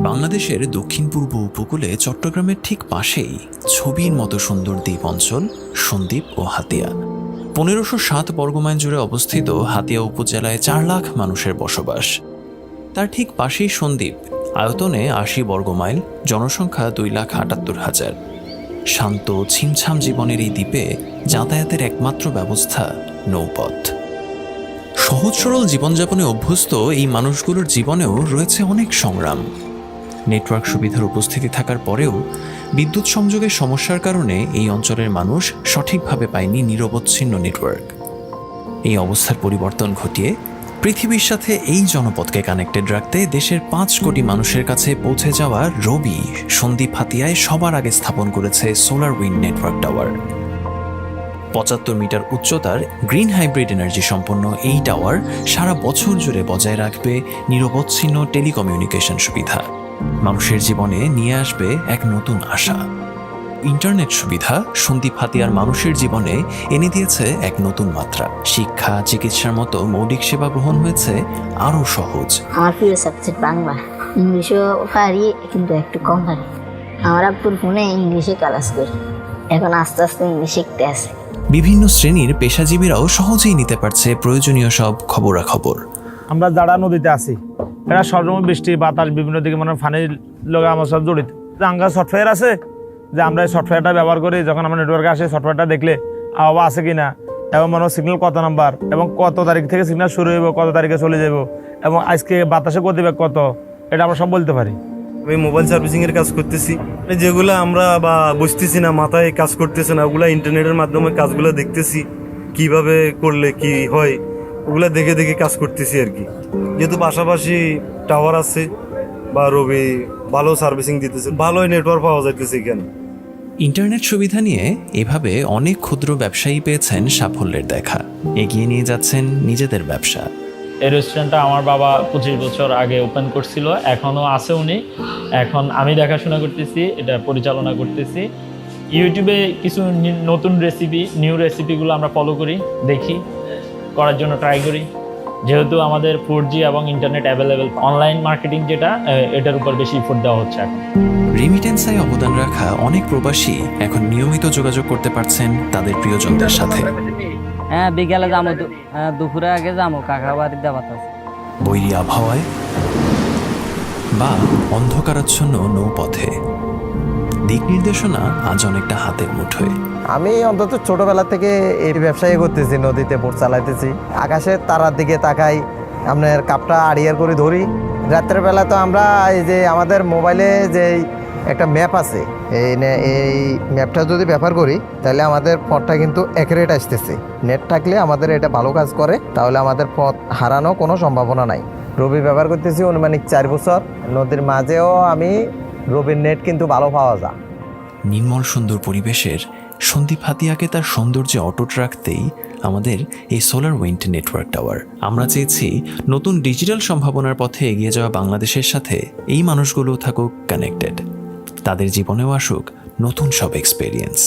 বাংলাদেশের দক্ষিণ পূর্ব উপকূলে চট্টগ্রামের ঠিক পাশেই ছবির মতো সুন্দর দ্বীপ অঞ্চল সন্দ্বীপ ও হাতিয়া। ১৫০৭ বর্গমাইল জুড়ে অবস্থিত হাতিয়া উপজেলায় ৪ লাখ মানুষের বসবাস। তার ঠিক পাশেই সন্দ্বীপ, আয়তনে ৮০ বর্গমাইল, জনসংখ্যা ২,৭৮,০০০। শান্ত ছিমছাম জীবনের এই দ্বীপে যাতায়াতের একমাত্র ব্যবস্থা নৌপথ। সহজ সরল জীবনযাপনে অভ্যস্ত এই মানুষগুলোর জীবনেও রয়েছে অনেক সংগ্রাম। নেটওয়ার্ক সুবিধার উপস্থিতি থাকার পরেও বিদ্যুৎ সংযোগের সমস্যার কারণে এই অঞ্চলের মানুষ সঠিকভাবে পায়নি নিরবচ্ছিন্ন নেটওয়ার্ক। এই অবস্থার পরিবর্তন ঘটিয়ে পৃথিবীর সাথে এই জনপদকে কানেক্টেড রাখতে দেশের ৫ কোটি মানুষের কাছে পৌঁছে যাওয়া রবি সন্দ্বীপ হাতিয়ায় সবার আগে স্থাপন করেছে solar wind network tower. ৭৫ metre উচ্চতার গ্রিন হাইব্রিড এনার্জি সম্পন্ন এই টাওয়ার সারা বছর জুড়ে বজায় রাখবে নিরবচ্ছিন্ন টেলিকমিউনিকেশন সুবিধা। মানুষের জীবনে নিয়ে আসবে এক নতুন আশা। ইন্টারনেট সুবিধা সন্দ্বীপ হাতিয়ার মানুষের জীবনে এনে দিয়েছে এক নতুন মাত্রা। শিক্ষা, চিকিৎসার মতো মৌলিক সেবা গ্রহণ হয়েছে আরও সহজ। আমার প্রিয় সাবজেক্ট বাংলা। ইংলিশও পারি, কিন্তু একটু কম পারি। আমার আব্বুর ফোনে ইংলিশে ক্লাস করি, এখন আস্তে আস্তে ইংলিশ শিখতে আছে। বিভিন্ন শ্রেণীর পেশাজীবীরাও সহজেই নিতে পারছে প্রয়োজনীয় সব খবরাখবর। আমরা যারা নদীতে আছি, এরা সবসময় বৃষ্টি বাতাস বিভিন্ন দিকে মানে ফানির লোক আমার সব জড়িত। আঙ্গা সফটওয়্যার আছে, যে আমরা এই সফটওয়্যারটা ব্যবহার করি, যখন আমরা নেটওয়ার্কে আসে সফটওয়্যারটা দেখলে আবহাওয়া আছে কিনা, এবং মনে সিগন্যাল কত নাম্বার, এবং কত তারিখ থেকে সিগন্যাল শুরু হইব, কত তারিখে চলে যাব, এবং আজকে বাতাসে গতিবেগ কত, এটা আমরা সব বলতে পারি। আমি মোবাইল সার্ভিসিং এর কাজ করতেছি, যেগুলো আমরা বা বুঝতেছি না, মাথায় কাজ করতেছে না, ওগুলা ইন্টারনেটের মাধ্যমে কাজগুলো দেখতেছি, কিভাবে করলে কি হয় ওগুলা দেখে দেখে কাজ করতেছি আর কি। যেহেতু পাশাপাশি টাওয়ার আছে বা রবি ভালো সার্ভিসিং দিতেছে, ভালোই নেটওয়ার্ক পাওয়া যাইতেছে এখানে। ইন্টারনেট সুবিধা নিয়ে এভাবে অনেক ক্ষুদ্র ব্যবসায়ী পেয়েছেন সাফল্যের দেখা, এগিয়ে নিয়ে যাচ্ছেন নিজেদের ব্যবসা। এই রেস্টুরেন্টটা আমার বাবা ২৫ বছর আগে ওপেন করছিল, এখনও আছে উনি। এখন আমি দেখাশোনা করতেছি, এটা পরিচালনা করতেছি। ইউটিউবে কিছু নতুন নিউ রেসিপিগুলো আমরা ফলো করি, দেখি, করার জন্য ট্রাই করি। যেহেতু আমাদের 4G এবং ইন্টারনেট অ্যাভেলেবেল, অনলাইন মার্কেটিং যেটা, এটার উপর বেশি ইফোর্ট দেওয়া হচ্ছে এখন। রেমিটেন্সে অবদান রাখা অনেক প্রবাসী এখন নিয়মিত যোগাযোগ করতে পারছেন তাদের প্রিয়জনদের সাথে। হ্যাঁ, বিকেলে যাবো, দুপুরে আগে যাবো কাকা বাড়ির যাবাত আছে। বৈরী আবহাওয়ায় বা অন্ধকারাচ্ছন্ন নৌপথে দিক নির্দেশনা আজ অনেকটা হাতের মুঠোয়। আমি অন্তত ছোটবেলা থেকে এই ব্যবসায়ী করতেছি, নদীতে বোট চালাইতেছি, আকাশের তারার দিকে তাকাই, আপনার কাপটা আড়িয়ার করে ধরি। রাত্রের বেলা তো আমরা এই যে আমাদের মোবাইলে যে একটা ম্যাপ আছে, এই ম্যাপটা যদি ব্যবহার করি তাহলে আমাদের পথটা কিন্তু অ্যাকুরেট আসতেছে। নেট থাকলে আমাদের এটা ভালো কাজ করে, তাহলে আমাদের পথ হারানো কোনো সম্ভাবনা নাই। রবি ব্যবহার করতেছি অনুমানিক 4 বছর। নদীর মাঝেও আমি রবির নেট কিন্তু ভালো পাওয়া যায়। নির্মল সুন্দর পরিবেশের সন্দ্বীপ হাতিয়াকে তার সৌন্দর্যে অটুট রাখতেই আমাদের এই সোলার উইন্ড নেটওয়ার্ক টাওয়ার। আমরা চেয়েছি নতুন ডিজিটাল সম্ভাবনার পথে এগিয়ে যাওয়া বাংলাদেশের সাথে এই মানুষগুলো থাকুক কানেক্টেড, তাদের জীবনেও আসুক নতুন সব এক্সপেরিয়েন্স।